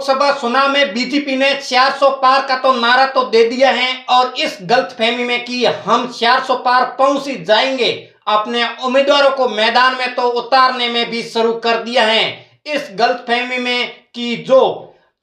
लोकसभा चुनाव में बीजेपी ने 400 पार का तो नारा तो दे दिया है और इस गलतफहमी में कि हम 400 पार पहुंच ही जाएंगे, अपने उम्मीदवारों को मैदान में तो उतारने में भी शुरू कर दिया है। इस गलतफहमी में कि जो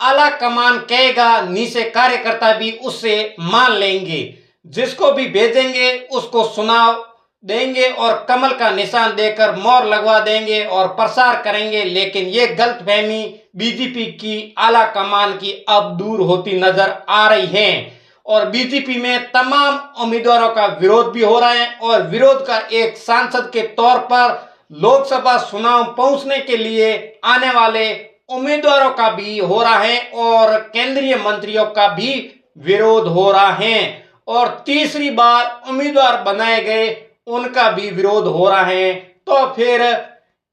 आला कमान कहेगा नीचे कार्यकर्ता भी उससे मान लेंगे, जिसको भी भेजेंगे उसको चुनाव देंगे और कमल का निशान देकर मोहर लगवा देंगे और प्रसार करेंगे। लेकिन ये गलतफहमी बीजेपी की आला कमान की अब दूर होती नजर आ रही है और बीजेपी में तमाम उम्मीदवारों का विरोध भी हो रहा है और विरोध का एक सांसद के तौर पर लोकसभा चुनाव पहुंचने के लिए आने वाले उम्मीदवारों का भी हो रहा है और केंद्रीय मंत्रियों का भी विरोध हो रहा है और तीसरी बार उम्मीदवार बनाए गए उनका भी विरोध हो रहा है। तो फिर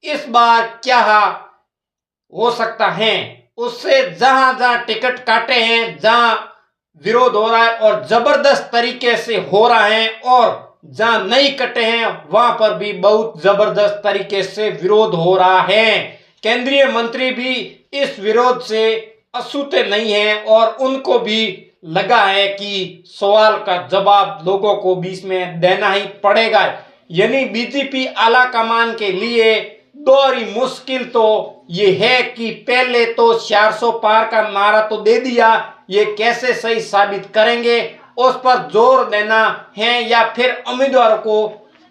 इस बार क्या हो सकता है, उससे जहां जहां टिकट काटे हैं, जहां विरोध हो रहा है और जबरदस्त तरीके से हो रहा है और जहां नहीं कटे हैं वहां पर भी बहुत जबरदस्त तरीके से विरोध हो रहा है। केंद्रीय मंत्री भी इस विरोध से अछूते नहीं हैं और उनको भी लगा है कि सवाल का जवाब लोगों को बीच में देना ही पड़ेगा। यानी बीजेपी आला कमान के लिए दोहरी मुश्किल तो ये है कि पहले तो 400 पार का नारा तो दे दिया, ये कैसे सही साबित करेंगे, उस पर जोर देना है या फिर उम्मीदवारों को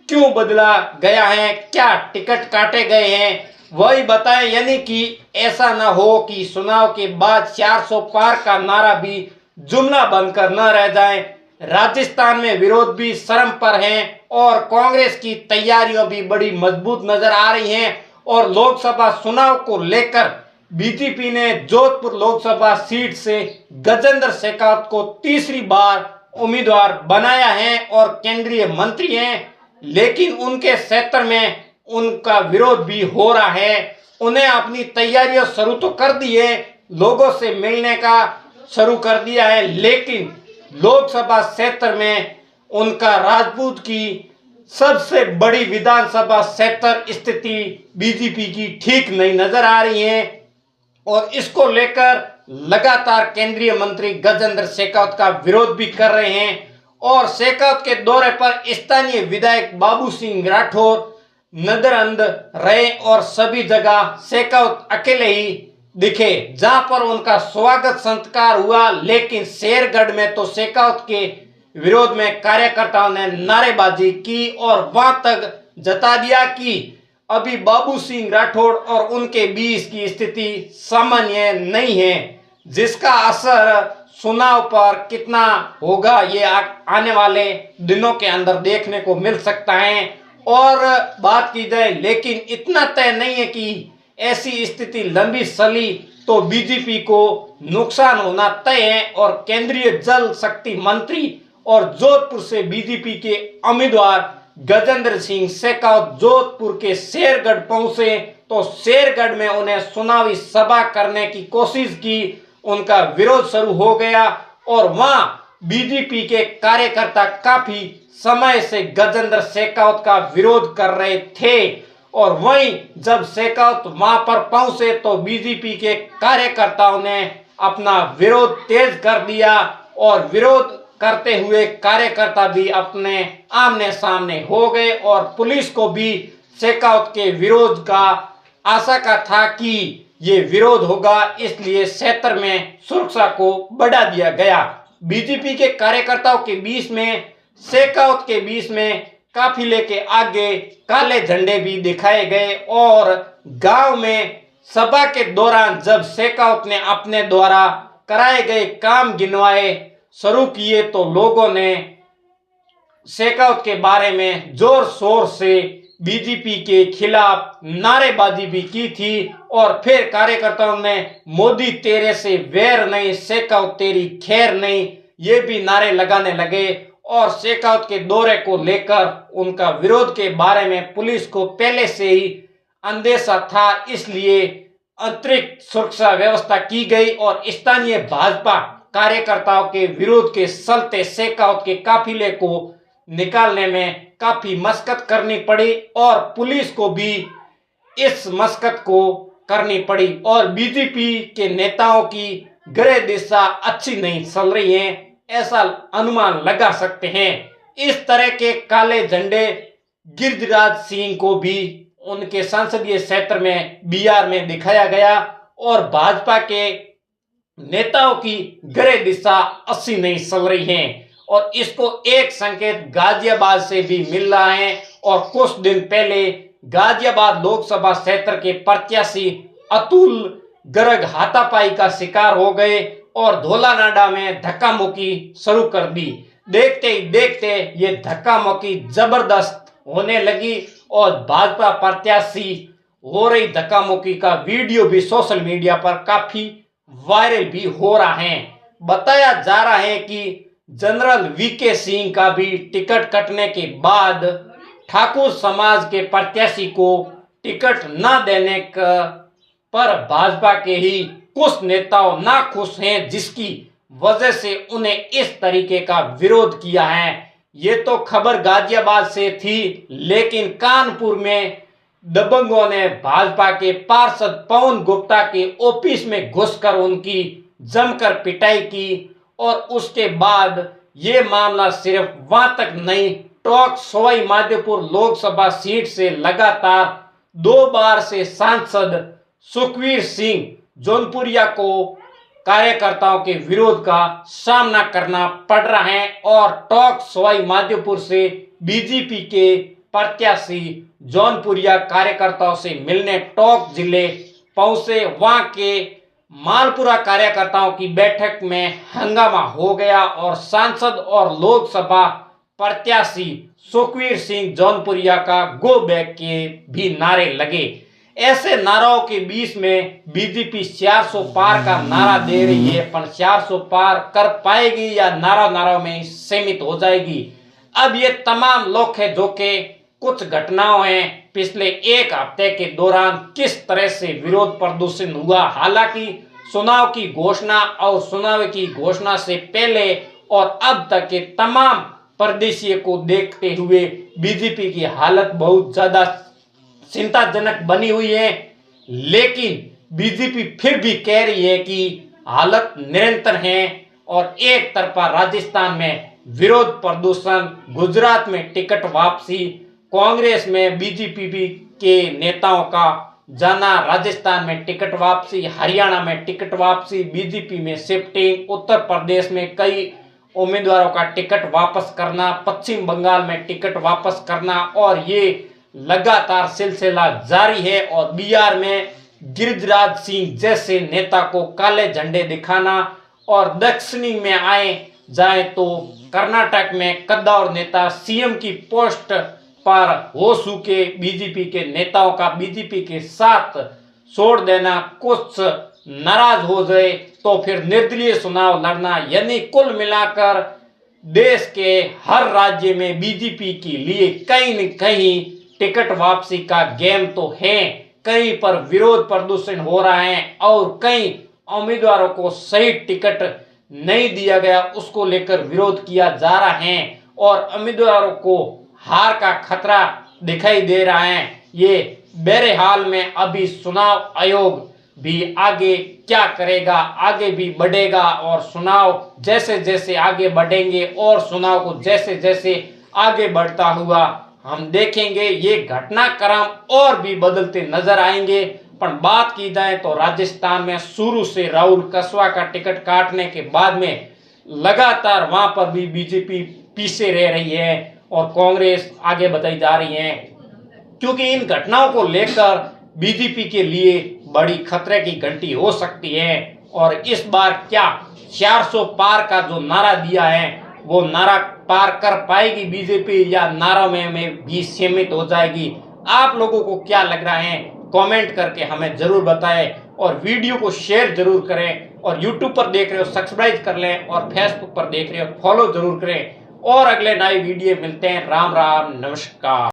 क्यों बदला गया है, क्या टिकट काटे गए हैं, वही बताएं। यानी कि ऐसा ना हो कि चुनाव के बाद 400 पार का नारा भी जुमला बनकर न रह जाए। राजस्थान में विरोध भी शर्म पर है और कांग्रेस की तैयारियां भी बड़ी मजबूत नजर आ रही हैं और लोकसभा चुनाव को लेकर बीजेपी ने जोधपुर लोकसभा सीट से गजेंद्र शेखावत को तीसरी बार उम्मीदवार बनाया है और केंद्रीय मंत्री हैं, लेकिन उनके क्षेत्र में उनका विरोध भी हो रहा है। उन्हें अपनी तैयारियां शुरू तो कर दी है, लोगों से मिलने का शुरू कर दिया है, लेकिन लोकसभा क्षेत्र में उनका राजपूत की सबसे बड़ी विधानसभा क्षेत्र स्थिति बीजेपी की ठीक नहीं नजर आ रही है और इसको लेकर लगातार केंद्रीय मंत्री गजेंद्र शेखावत का विरोध भी कर रहे हैं और शेखावत के दौरे पर स्थानीय विधायक बाबू सिंह राठौर नजरअंद रहे और सभी जगह शेखावत अकेले ही दिखे, जहां पर उनका स्वागत सत्कार हुआ। लेकिन शेरगढ़ में तो शेखावत के विरोध में कार्यकर्ताओं ने नारेबाजी की और वहां तक जता दिया कि अभी बाबू सिंह राठौड़ और उनके बीच की स्थिति सामान्य नहीं है, जिसका असर चुनाव पर कितना होगा ये आने वाले दिनों के अंदर देखने को मिल सकता है। और बात की जाए, लेकिन इतना तय नहीं है कि ऐसी स्थिति लंबी चली तो बीजेपी को नुकसान होना तय है और केंद्रीय जल शक्ति मंत्री और जोधपुर से बीजेपी के उम्मीदवार गजेंद्र सिंह शेखावत जोधपुर के शेरगढ़ पहुंचे तो शेरगढ़ में उन्हें चुनावी सभा करने की कोशिश की, उनका विरोध शुरू हो गया और वहां बीजेपी के कार्यकर्ता काफी समय से गजेंद्र शेखावत का विरोध कर रहे थे और वहीं जब शेखावत वहां पर पहुंचे तो बीजेपी के कार्यकर्ताओं ने अपना विरोध तेज कर दिया और विरोध करते हुए कार्यकर्ता भी अपने आमने सामने हो गए और पुलिस को भी शेखावत के विरोध का आशा का था कि ये विरोध होगा, इसलिए क्षेत्र में सुरक्षा को बढ़ा दिया गया। बीजेपी के कार्यकर्ताओं के बीच में शेखावत के बीच में काफिले के आगे काले झंडे भी दिखाए गए और गांव में सभा के दौरान जब शेखावत ने अपने द्वारा कराए गए काम गिनवाए शुरू किए तो लोगों ने शेखावत के बारे में जोर शोर से बीजेपी के खिलाफ नारेबाजी भी की थी और फिर कार्यकर्ताओं ने मोदी तेरे से वैर नहीं, शेखावत तेरी खैर नहीं, ये भी नारे लगाने लगे और शेखावत के दौरे को लेकर उनका विरोध के बारे में पुलिस को पहले से ही अंदेशा था, इसलिए अतिरिक्त सुरक्षा व्यवस्था की गई और स्थानीय भाजपा कार्यकर्ताओं के विरोध के चलते शेखावत के काफिले को निकालने में काफी मशक्कत करनी पड़ी और पुलिस को भी इस मशक्कत को करनी पड़ी और बीजेपी के नेताओं की गृह दिशा अच्छी नहीं चल रही है, ऐसा अनुमान लगा सकते हैं। इस तरह के काले झंडे गिरिराज सिंह को भी उनके संसदीय क्षेत्र में बिहार में दिखाया गया और भाजपा के नेताओं की गृह दिशा अच्छी नहीं चल रही है और इसको एक संकेत गाजियाबाद से भी मिल रहा है। और कुछ दिन पहले गाजियाबाद लोकसभा क्षेत्र के प्रत्याशी अतुल गर्ग हाथापाई का शिकार हो गए और धोलानाडा में धक्का मुक्की शुरू कर दी। देखते ही देखते ये धक्का मुक्की जबरदस्त होने लगी और भाजपा प्रत्याशी हो रही धक्का मुक्की का वीडियो भी सोशल मीडिया पर काफी वायरल भी हो रहा है। बताया जा रहा है कि जनरल वीके सिंह का भी टिकट कटने के बाद ठाकुर समाज के प्रत्याशी को टिकट न देने पर भाजपा के ही कुछ नेताओं ना खुश हैं, जिसकी वजह से उन्हें इस तरीके का विरोध किया है। ये तो खबर गाजियाबाद से थी, लेकिन कानपुर में दबंगों ने भाजपा के पार्षद पवन गुप्ता के ऑफिस में घुसकर उनकी जमकर पिटाई की और उसके बाद ये मामला सिर्फ वहां तक नहीं, टोंक सवाई माधोपुर लोकसभा सीट से लगातार 2 बार से सांसद सुखवीर सिंह जौनपुरिया को कार्यकर्ताओं के विरोध का सामना करना पड़ रहा है और टोंक सवाई माधोपुर से बीजेपी के प्रत्याशी जौनपुरिया कार्यकर्ताओं से मिलने टोंक जिले पहुंचे। वहां के मालपुरा कार्यकर्ताओं की बैठक में हंगामा हो गया और सांसद और लोकसभा प्रत्याशी सुखवीर सिंह जौनपुरिया का गो बैक के भी नारे लगे। ऐसे नारों के बीच में बीजेपी 400 पार का नारा दे रही है, पर 400 पार कर पाएगी या नारा में सीमित हो जाएगी। अब ये तमाम लोग जो के कुछ घटनाओं हैं पिछले एक हफ्ते के दौरान किस तरह से विरोध प्रदर्शन हुआ। हालांकि चुनाव की घोषणा और चुनाव की घोषणा से पहले और अब तक के तमाम परिदृश्य को देखते हुए बीजेपी की हालत बहुत ज्यादा चिंताजनक बनी हुई है, लेकिन बीजेपी फिर भी कह रही है कि हालत निरंतर है और एक तरफा राजस्थान में विरोध प्रदर्शन, गुजरात में टिकट वापसी, कांग्रेस में बीजेपी के नेताओं का जाना, राजस्थान में टिकट वापसी, हरियाणा में टिकट वापसी, बीजेपी में शिफ्टिंग, उत्तर प्रदेश में कई उम्मीदवारों का टिकट वापस करना, पश्चिम बंगाल में टिकट वापस करना और ये लगातार सिलसिला जारी है। और बिहार में गिरिराज सिंह जैसे नेता को काले झंडे दिखाना और दक्षिणी में आए जाए तो कर्नाटक में कद्दावर नेता सीएम की पोस्ट पर हो चुके बीजेपी के नेताओं का बीजेपी के साथ छोड़ देना, कुछ नाराज हो जाए तो फिर निर्दलीय चुनाव लड़ना, यानी कुल मिलाकर देश के हर राज्य में बीजेपी के लिए कहीं न कहीं टिकट वापसी का गेम तो है। कहीं पर विरोध प्रदर्शन हो रहा है और कई उम्मीदवारों को सही टिकट नहीं दिया गया, उसको लेकर विरोध किया जा रहा है और उम्मीदवारों को हार का खतरा दिखाई दे रहा है। ये बहरहाल में अभी चुनाव आयोग भी आगे क्या करेगा, आगे भी बढ़ेगा और चुनाव जैसे जैसे आगे बढ़ेंगे और चुनाव को जैसे जैसे आगे बढ़ता हुआ हम देखेंगे, ये घटनाक्रम और भी बदलते नजर आएंगे। पर बात की जाए तो राजस्थान में शुरू से राहुल कस्वा का टिकट काटने के बाद में लगातार वहां पर भी बीजेपी पीछे रह रही है और कांग्रेस आगे बताई जा रही है, क्योंकि इन घटनाओं को लेकर बीजेपी के लिए बड़ी खतरे की घंटी हो सकती है। और इस बार क्या 400 पार का जो नारा दिया है वो नारा पार कर पाएगी बीजेपी या नारा में भी सीमित हो जाएगी? आप लोगों को क्या लग रहा है कमेंट करके हमें जरूर बताएं और वीडियो को शेयर जरूर करें और यूट्यूब पर देख रहे हो सब्सक्राइब कर लें और फेसबुक पर देख रहे हो फॉलो जरूर करें और अगले नए वीडियो मिलते हैं। राम राम, नमस्कार।